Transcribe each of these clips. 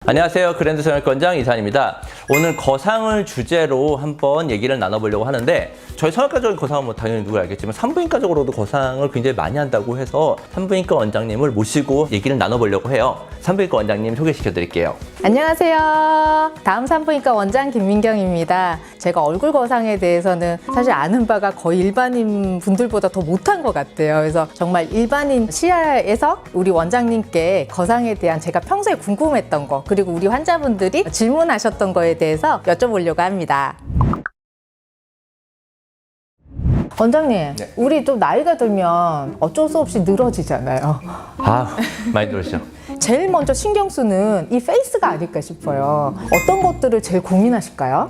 안녕하세요. 그랜드 성형외과원장 이산입니다. 오늘 거상을 주제로 한번 얘기를 나눠보려고 하는데 저희 성형외과적인 거상은 뭐 당연히 누가 알겠지만 산부인과적으로도 거상을 굉장히 많이 한다고 해서 산부인과 원장님을 모시고 얘기를 나눠보려고 해요. 산부인과 원장님 소개시켜 드릴게요. 안녕하세요. 다음 산부인과 원장 김민경입니다. 제가 얼굴 거상에 대해서는 사실 아는 바가 거의 일반인 분들보다 더 못한 것 같아요. 그래서 정말 일반인 시야에서 우리 원장님께 거상에 대한 제가 평소에 궁금했던 거 그리고 우리 환자분들이 질문하셨던 거에 대해서 여쭤보려고 합니다. 원장님, 네. 우리 좀 나이가 들면 어쩔 수 없이 늘어지잖아요. 많이 들으시죠? 제일 먼저 신경 쓰는 이 페이스가 아닐까 싶어요. 어떤 것들을 제일 고민하실까요?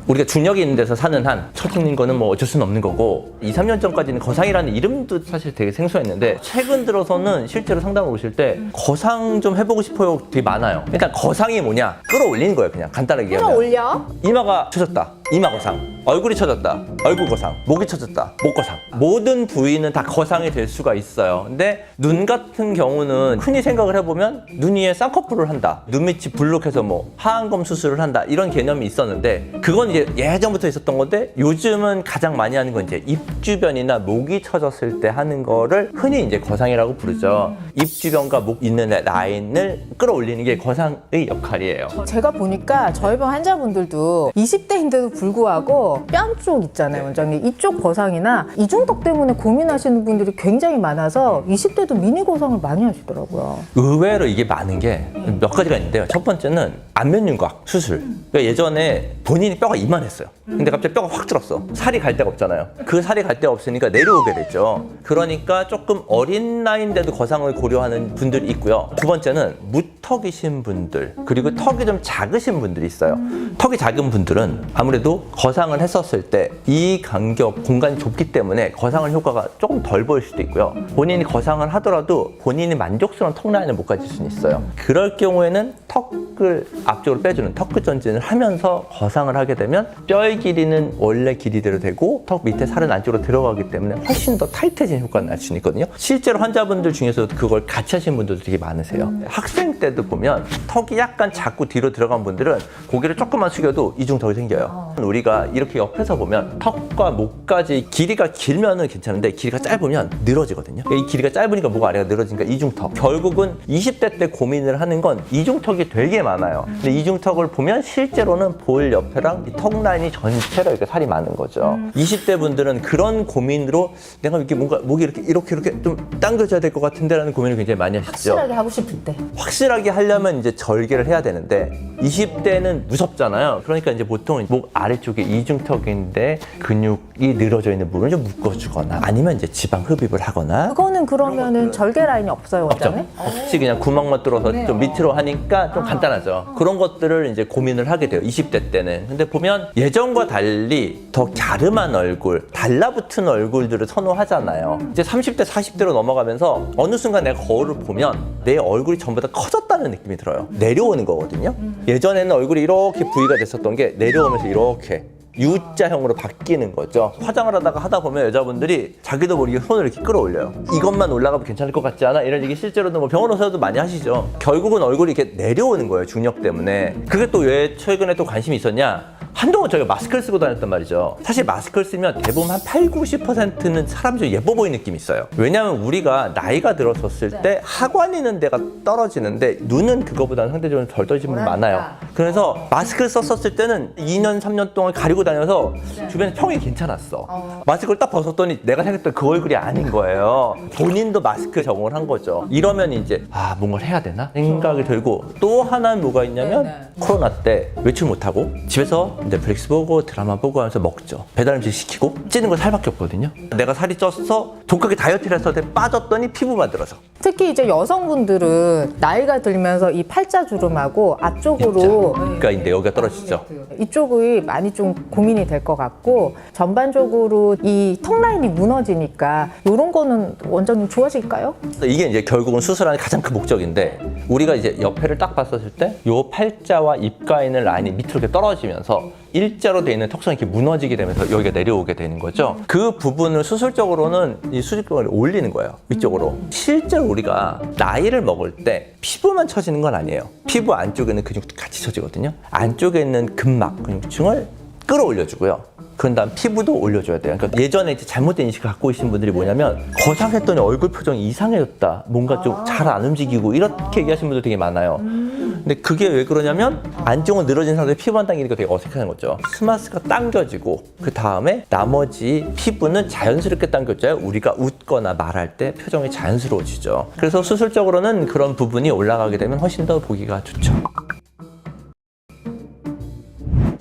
우리가 중력이 있는 데서 사는 한 처지는 거는 뭐 어쩔 수는 없는 거고 2, 3년 전까지는 거상이라는 이름도 사실 되게 생소했는데 최근 들어서는 실제로 상담을 오실 때 거상 좀 해보고 싶어요 되게 많아요. 일단 거상이 뭐냐? 끌어올리는 거예요. 그냥 간단하게 얘기하면. 끌어올려? 이마가 처졌다. 이마 거상. 얼굴이 처졌다. 얼굴 거상. 목이 처졌다. 목 거상. 모든 부위는 다 거상이 될 수가 있어요. 근데 눈 같은 경우는 흔히 생각을 해보면 눈 위에 쌍꺼풀을 한다. 눈 밑이 불룩해서 뭐 하안검 수술을 한다. 이런 개념이 있었는데 그건 이제 예전부터 있었던 건데 요즘은 가장 많이 하는 건 이제 입 주변이나 목이 처졌을 때 하는 거를 흔히 이제 거상이라고 부르죠. 입 주변과 목 있는 라인을 끌어올리는 게 거상의 역할이에요. 제가 보니까 저희 병 환자분들도 20대인데도 불구하고 뺨 쪽 있잖아요, 원장님. 이쪽 거상이나 이중턱 때문에 고민하시는 분들이 굉장히 많아서 20대도 미니 거상을 많이 하시더라고요. 의외로 이게 많은 게 몇 가지가 있는데요. 첫 번째는 안면윤곽 수술. 그러니까 예전에 본인이 뼈가 이만했어요. 근데 갑자기 뼈가 확 줄었어. 살이 갈 데가 없잖아요. 그 살이 갈 데가 없으니까 내려오게 되죠. 그러니까 조금 어린 나이인데도 거상을 고려하는 분들이 있고요. 두 번째는 무턱이신 분들 그리고 턱이 좀 작으신 분들이 있어요. 턱이 작은 분들은 아무래도 거상을 했었을 때 이 간격 공간이 좁기 때문에 거상을 효과가 조금 덜 보일 수도 있고요. 본인이 거상을 하더라도 본인이 만족스러운 턱 라인을 못 가질 수는 있어요. 그럴 경우에는 턱을 앞쪽으로 빼주는 턱끝 전진을 하면서 거상을 하게 되면 뼈의 길이는 원래 길이대로 되고 턱 밑에 살은 안쪽으로 들어가기 때문에 훨씬 더 타이트해진 효과가 날 수는 있거든요. 실제로 환자분들 중에서도 그걸 같이 하신 분들도 되게 많으세요. 학생 때도 보면 턱이 약간 자꾸 뒤로 들어간 분들은 고개를 조금만 숙여도 이중턱이 생겨요. 우리가 이렇게 옆에서 보면 턱과 목까지 길이가 길면은 괜찮은데 길이가 짧으면 늘어지거든요. 이 길이가 짧으니까 목 아래가 늘어지니까 이중턱. 결국은 20대 때 고민을 하는 건 이중턱이 되게 많아요. 근데 이중턱을 보면 실제로는 볼 옆에랑 이 턱 라인이 전체로 이렇게 살이 많은 거죠. 20대 분들은 그런 고민으로 내가 이렇게 뭔가 목이 이렇게 좀 당겨져야 될 것 같은데 라는 고민을 굉장히 많이 하시죠. 확실하게 하고 싶을 때. 확실하게 하려면 이제 절개를 해야 되는데 20대는 무섭잖아요. 그러니까 이제 보통 목 아래쪽에 이중턱인데 근육이 늘어져 있는 부분을 좀 묶어주거나 아니면 이제 지방 흡입을 하거나 그거는 그러면은 절개 라인이 없어요, 원장님? 없이 그냥 구멍만 뚫어서 좀 밑으로 하니까 좀 간단하죠. 그런 것들을 이제 고민을 하게 돼요. 20대 때는. 근데 보면 예전과 달리 더 갸름한 얼굴, 달라붙은 얼굴들을 선호하잖아요. 이제 30대, 40대로 넘어가면서 어느 순간 내가 거울을 보면 내 얼굴이 전부 다 커졌다는 느낌이 들어요. 내려오는 거거든요. 예전에는 얼굴이 이렇게 부위가 됐었던 게 내려오면서 이렇게 U자형으로 바뀌는 거죠. 화장을 하다 보면 여자분들이 자기도 모르게 손을 이렇게 끌어올려요. 이것만 올라가면 괜찮을 것 같지 않아? 이런 얘기 실제로도 뭐 병원 의사도 많이 하시죠. 결국은 얼굴이 이렇게 내려오는 거예요. 중력 때문에. 그게 또 왜 최근에 또 관심이 있었냐? 한동안 저희가 마스크를 쓰고 다녔단 말이죠. 사실 마스크를 쓰면 대부분 한 8, 90%는 사람이 좀 예뻐 보이는 느낌이 있어요. 왜냐하면 우리가 나이가 들었을 때 하관 있는 데가 떨어지는데 눈은 그거보다는 상대적으로 덜 떨어지는 분이 많아요. 그래서 마스크를 썼었을 때는 2년, 3년 동안 가리고 다녀서 주변에 평이 괜찮았어. 마스크를 딱 벗었더니 내가 생각했던 그 얼굴이 아닌 거예요. 본인도 마스크에 적응을 한 거죠. 이러면 이제 뭔가를 해야 되나 생각이 들고 또 하나는 뭐가 있냐면 코로나 때 외출 못하고 집에서 넷플릭스 보고 드라마 보고 하면서 먹죠. 배달 음식 시키고 찌는 거 살밖에 없거든요. 내가 살이 쪄서 독하게 다이어트를 해서 빠졌더니 피부만 들어서. 특히 이제 여성분들은 나이가 들면서 이 팔자주름하고 앞쪽으로 그러니까 이제 여기가 떨어지죠. 이쪽이 많이 좀 고민이 될 것 같고 전반적으로 이 턱 라인이 무너지니까 이런 거는 원장님 좋아하실까요? 이게 이제 결국은 수술하는 가장 큰 목적인데 우리가 이제 옆에를 딱 봤었을 때 요 팔자와 입가 있는 라인이 밑으로 이렇게 떨어지면서 일자로 돼 있는 턱선이 이렇게 무너지게 되면서 여기가 내려오게 되는 거죠. 그 부분을 수술적으로는 이 수직근을 올리는 거예요. 위쪽으로. 실제로 우리가 나이를 먹을 때 피부만 처지는 건 아니에요. 피부 안쪽에 있는 근육도 같이 처지거든요. 안쪽에 있는 근막, 근육층을 끌어올려주고요. 그런 다음 피부도 올려줘야 돼요. 그러니까 예전에 이제 잘못된 인식을 갖고 계신 분들이 뭐냐면 거상했더니 얼굴 표정이 이상해졌다. 뭔가 좀 잘 안 움직이고 이렇게 얘기하시는 분들 되게 많아요. 근데 그게 왜 그러냐면 안쪽은 늘어진 상태에 피부만 당기니까 되게 어색한 거죠. 스마스가 당겨지고 그 다음에 나머지 피부는 자연스럽게 당겨져야 우리가 웃거나 말할 때 표정이 자연스러워지죠. 그래서 수술적으로는 그런 부분이 올라가게 되면 훨씬 더 보기가 좋죠.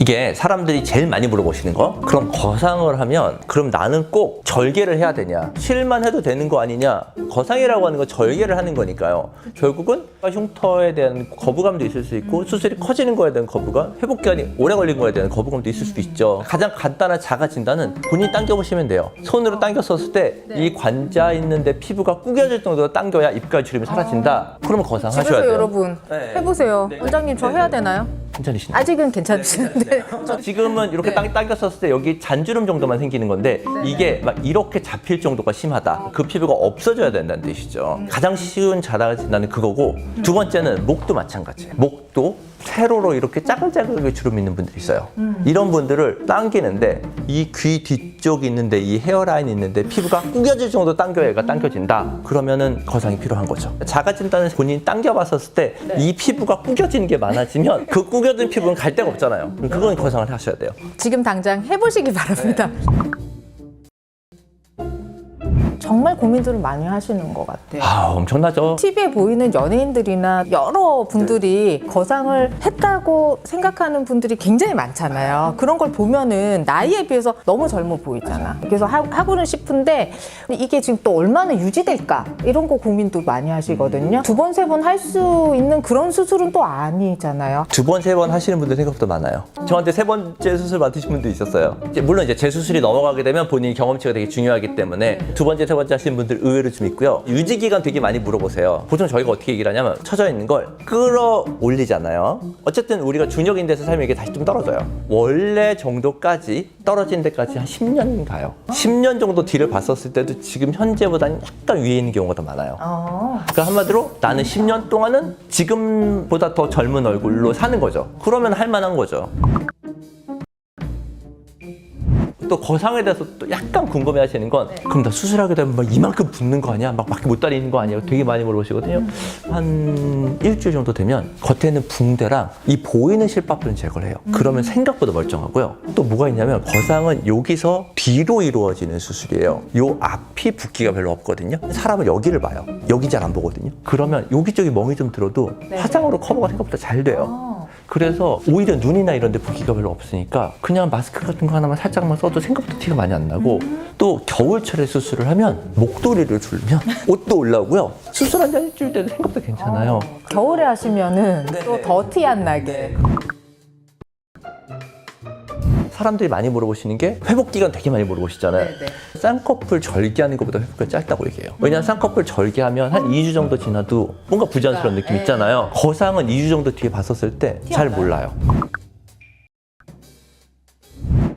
이게 사람들이 제일 많이 물어보시는 거, 그럼 거상을 하면 그럼 나는 꼭 절개를 해야 되냐, 실만 해도 되는 거 아니냐. 거상이라고 하는 건 절개를 하는 거니까요. 결국은 흉터에 대한 거부감도 있을 수 있고 수술이 커지는 거에 대한 거부감, 회복 기간이 오래 걸린 거에 대한 거부감도 있을 수도 있죠. 가장 간단한 자가 진단은 본인이 당겨보시면 돼요. 손으로 당겼었을 때 이 관자 있는데 피부가 구겨질 정도로 당겨야 입가에 주름이 사라진다. 그러면 거상하셔야 집에서 돼요. 여러분 해보세요. 원장님 저 해야 되나요? 괜찮으시나요? 아직은 괜찮으시는데 지금은 이렇게 당겼었을 때 여기 잔주름 정도만 생기는 건데 이게 막 이렇게 잡힐 정도가 심하다. 그 피부가 없어져야 된다는 뜻이죠. 가장 쉬운 자가 진단은 그거고, 두 번째는 목도 마찬가지예요. 목도 세로로 이렇게 짜글짜글하게 주름 있는 분들이 있어요. 이런 분들을 당기는데 이 귀 뒤쪽이 있는데 이 헤어라인이 있는데 피부가 구겨질 정도 당겨야 얘가 당겨진다. 그러면은 거상이 필요한 거죠. 자가 진단은 본인이 당겨봤었을 때 이 피부가 구겨지는 게 많아지면 그 구겨진 피부는 갈 데가 없잖아요. 그건 거상을 하셔야 돼요. 지금 당장 해보시기 바랍니다. 정말 고민들을 많이 하시는 것 같아요. 엄청나죠. TV에 보이는 연예인들이나 여러 분들이 거상을 했다고 생각하는 분들이 굉장히 많잖아요. 그런 걸 보면은 나이에 비해서 너무 젊어 보이잖아. 그래서 하고는 싶은데 이게 지금 또 얼마나 유지될까? 이런 거 고민도 많이 하시거든요. 두 번, 세 번 할 수 있는 그런 수술은 또 아니잖아요. 두 번, 세 번 하시는 분들 생각보다 많아요. 저한테 세 번째 수술 맡으신 분도 있었어요. 물론 이제 재수술이 넘어가게 되면 본인 경험치가 되게 중요하기 때문에 두 번째, 세 번째 하시는 분들 의외로 좀 있고요. 유지 기간 되게 많이 물어보세요. 보통 저희가 어떻게 얘기를 하냐면 처져 있는 걸 끌어올리잖아요. 어쨌든 우리가 준혁인 데서 살면 이게 다시 좀 떨어져요. 원래 정도까지 떨어진 데까지 한 10년 가요. 10년 정도 뒤를 봤었을 때도 지금 현재보다는 약간 위에 있는 경우가 더 많아요. 그러니까 한마디로 나는 10년 동안은 지금보다 더 젊은 얼굴로 사는 거죠. 그러면 할 만한 거죠. 또 거상에 대해서 또 약간 궁금해 하시는 건 그럼 나 수술하게 되면 막 이만큼 붓는 거 아니야? 막 밖에 못 다니는 거 아니야? 되게 많이 물어보시거든요. 한 일주일 정도 되면 겉에 있는 붕대랑 이 보이는 실밥들은 제거를 해요. 그러면 생각보다 멀쩡하고요. 또 뭐가 있냐면 거상은 여기서 뒤로 이루어지는 수술이에요. 요 앞이 붓기가 별로 없거든요. 사람은 여기를 봐요. 여기 잘 안 보거든요. 그러면 여기저기 멍이 좀 들어도 화장으로 커버가 생각보다 잘 돼요. 그래서 오히려 눈이나 이런 데 붓기가 별로 없으니까 그냥 마스크 같은 거 하나만 살짝만 써도 생각보다 티가 많이 안 나고, 또 겨울철에 수술을 하면 목도리를 줄면 옷도 올라오고요. 수술한 지 일주일 때도 생각보다 괜찮아요. 겨울에 하시면은 또 더 티 안 나게. 사람들이 많이 물어보시는 게 회복 기간 되게 많이 물어보시잖아요. 쌍꺼풀 절개하는 것보다 회복 기간 짧다고 얘기해요. 왜냐하면 쌍꺼풀 절개하면 한 2주 정도 지나도 뭔가 부자연스러운 느낌 있잖아요. 거상은 2주 정도 뒤에 봤었을 때 잘 몰라요.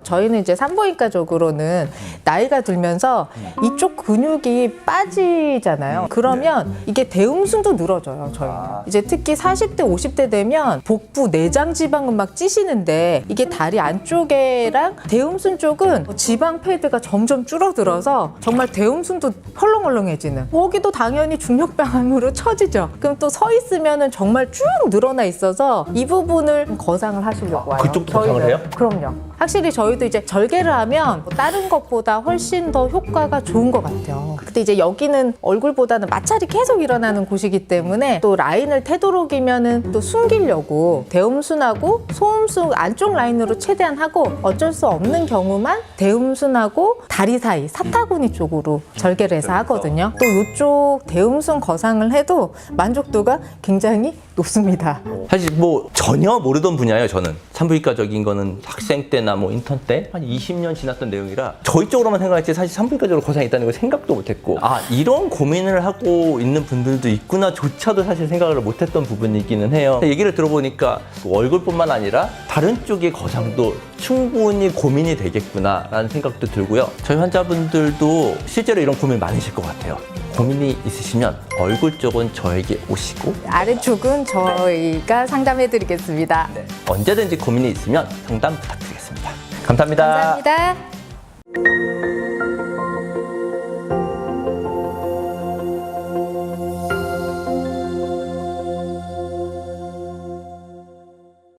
저희는 이제 산부인과적으로는 나이가 들면서 이쪽 근육이 빠지잖아요. 그러면 이게 대음순도 늘어져요, 저희는. 이제 특히 40대, 50대 되면 복부 내장 지방은 막 찌시는데 이게 다리 안쪽에랑 대음순 쪽은 지방 패드가 점점 줄어들어서 정말 대음순도 헐렁헐렁해지는. 거기도 당연히 중력방향으로 처지죠. 그럼 또 서 있으면은 정말 쭉 늘어나 있어서 이 부분을 거상을 하시려고 해요. 그쪽도 거상을 해요? 그럼요. 확실히 저희도 이제 절개를 하면 다른 것보다 훨씬 더 효과가 좋은 것 같아요. 근데 이제 여기는 얼굴보다는 마찰이 계속 일어나는 곳이기 때문에 또 라인을 되도록이면은 또 숨기려고 대음순하고 소음순 안쪽 라인으로 최대한 하고, 어쩔 수 없는 경우만 대음순하고 다리 사이 사타구니 쪽으로 절개를 해서 하거든요. 또 이쪽 대음순 거상을 해도 만족도가 굉장히 높습니다. 사실 뭐 전혀 모르던 분야예요, 저는. 산부인과적인 거는 학생 때나 뭐 인턴 때 한 20년 지났던 내용이라 저희 쪽으로만 생각했지 사실 산부인과적으로 고생이 있다는 걸 생각도 못했고 이런 고민을 하고 있는 분들도 있구나조차도 사실 생각을 못했던 부분이기는 해요. 얘기를 들어보니까 얼굴뿐만 아니라 다른 쪽의 거상도 충분히 고민이 되겠구나라는 생각도 들고요. 저희 환자분들도 실제로 이런 고민 많으실 것 같아요. 고민이 있으시면 얼굴 쪽은 저에게 오시고 아래쪽은 저희가 상담해드리겠습니다. 언제든지 고민이 있으면 상담 부탁드리겠습니다. 감사합니다. 감사합니다.